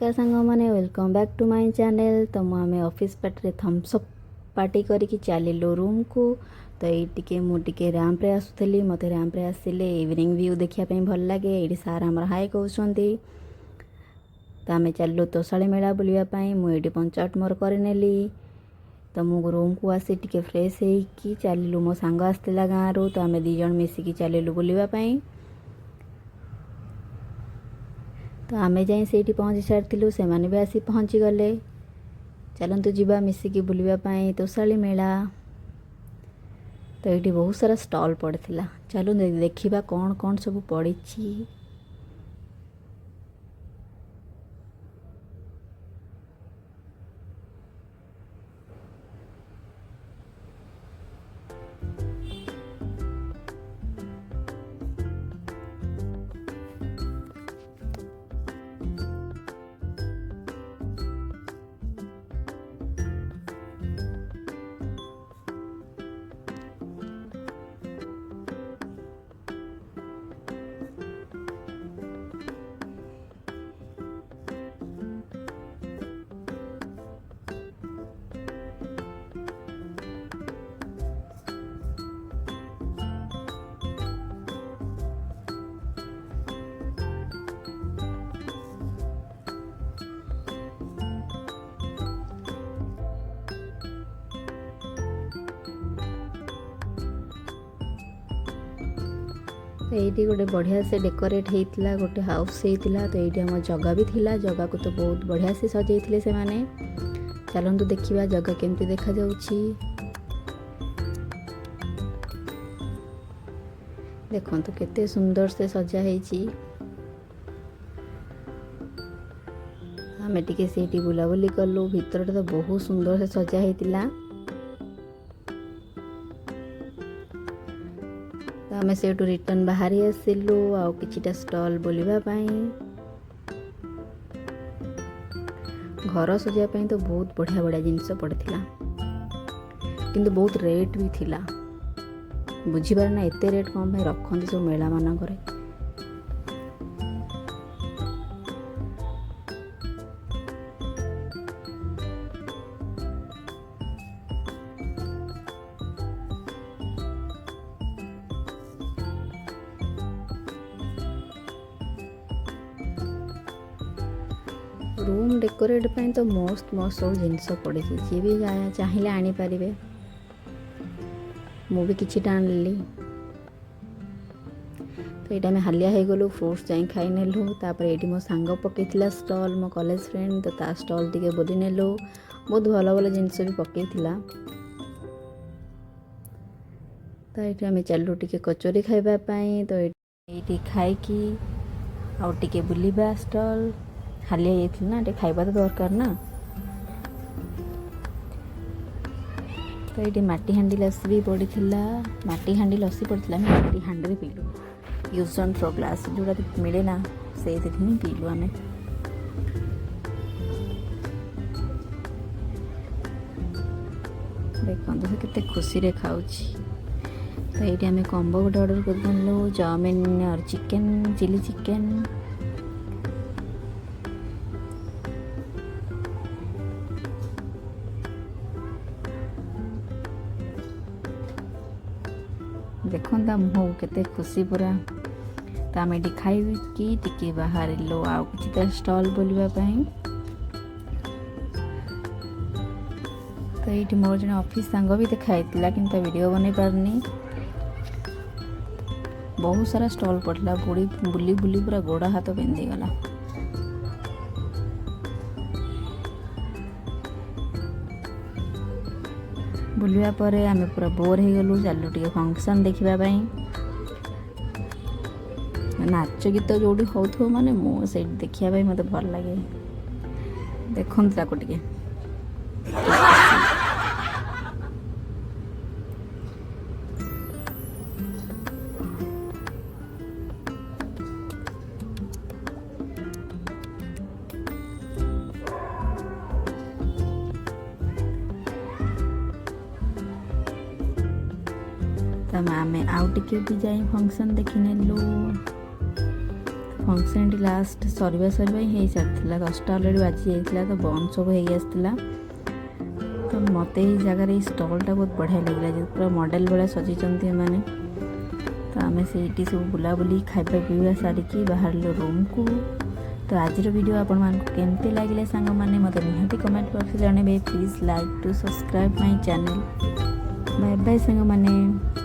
नमस्कार सांग मैंने welcome back to my channel. तो आम ऑफिस पार्टी थम्सअप पार्टी करके चलू रूम को। तो ये मुझे रैंप्रे आसुली मत रैंप्रे आसिले इवनिंग व्यू देखापी भल लगे। ये सार आम हाई कहते। तो आम चलू तोशाली मेला बुलापाई मुझे पंचायत मोर करनेली। तो मु रूम को आसी टिके फ्रेश होगी चलू। मो सांग आसला गाँव तो आम दीज मिसिकी चलू बुलापाई। तो आम जाई से पहुँची सारी से भी आसी पहुँची गले। चलतु जीवा मिसिकी बुलापाई तोशाली मेला। तो ये बहुत सारा स्टॉल पड़ता। चलो देखा कौन कौन सब पड़ी। ये गोटे बढ़िया से डेकोरेट होता गोटे हाउस होता। तो ये आम जगह भी थिला। जगह को तो बहुत बढ़िया से सजाई से माने। चलतु देखा जगह केमती देखा जाउछि। देखंतु केते सुंदर से सजा है। आम टिके से बुलाबुली कलु। भितर तो बहुत सुंदर से सजा होता। आम से रिटर्न बाहरी आसिलु आउ किछिटा स्टॉल बुलापाई। घर सजापी तो बहुत बढ़िया बढ़िया जिनस पड़ता किंतु बहुत रेट भी थिला। बुझीपार ना एते रेट कौन भाई रखते सब मेला मानक। रूम डेकोरेट पे तो मस्त मस्त सब जिनस पड़ी। जी भी चाहिए आनीपारे। मु भी किसी आनली। तो यहाँ हालिया हो गलु फ्रुट्स जाई खाई नेलु। तापर ये मो सांग पकई स्टॉल मो कॉलेज फ्रेंड। तो ता स्टॉल टिके बुली नेलु। बहुत भल भल जिनस भी पकई। तो ये आम चलू टिके कचोरी खाइबापाई। तो ये खाइकी आउ टिके बुलिबा स्टॉल। हालिया जाइथिल ना खाइबा तो दरकार ना। तो ये माटी हांडी लस्सी भी पड़ी। माटी हांडी लस्सी पड़ी। माटी हांडी पीलु यूज एंड थ्रो ग्लास जोड़ा मिले ना से पीलु आम। देखते से केते खुशी रे खाऊची। तो ये आम कॉम्बो गोटे ऑर्डर कर चाउमिन और चिकेन चिली चिकेन। देखता मुह केते खुशी पूरा। तो आम ये खाई टिके बाहर लो आउ कि स्टॉल बुलापाई। तो ये मोर जन ऑफिस सांग भी देखाई कि वीडियो बन पारनी। बहुत सारा स्टॉल पड़ला। बुली बुली बुली पूरा गोड़ हाथ पिंधि गला। बुलिया परे आमे पूरा बोर हो गलु। चलू टे फंक्शन देखापी। नाच गीत जो हो माने मुझे देखापी मत भल लगे। देखते टे तो आम आउ टिके भी जाई फंक्शन देखी नेलु। फंक्शन लास्ट सरवा ही सारी 10टा अलरेडी बाजी जाइए तो बंद सब हो आसला। तो मत ये जगार ये स्टॉलटा बहुत बढ़िया लगे जो पूरा मॉडल भाया सजाइंट मैंने। तो आम से सब बुलाबुली खाଇବା पीवा सारिकी बाहर रूम को। तो आज वीडियो आपण मानक केमती लगे सांग मैंने मत निहाती कमेंट बॉक्स जानवे। Please like to subscribe my channel. Bye bye सांग मैंने।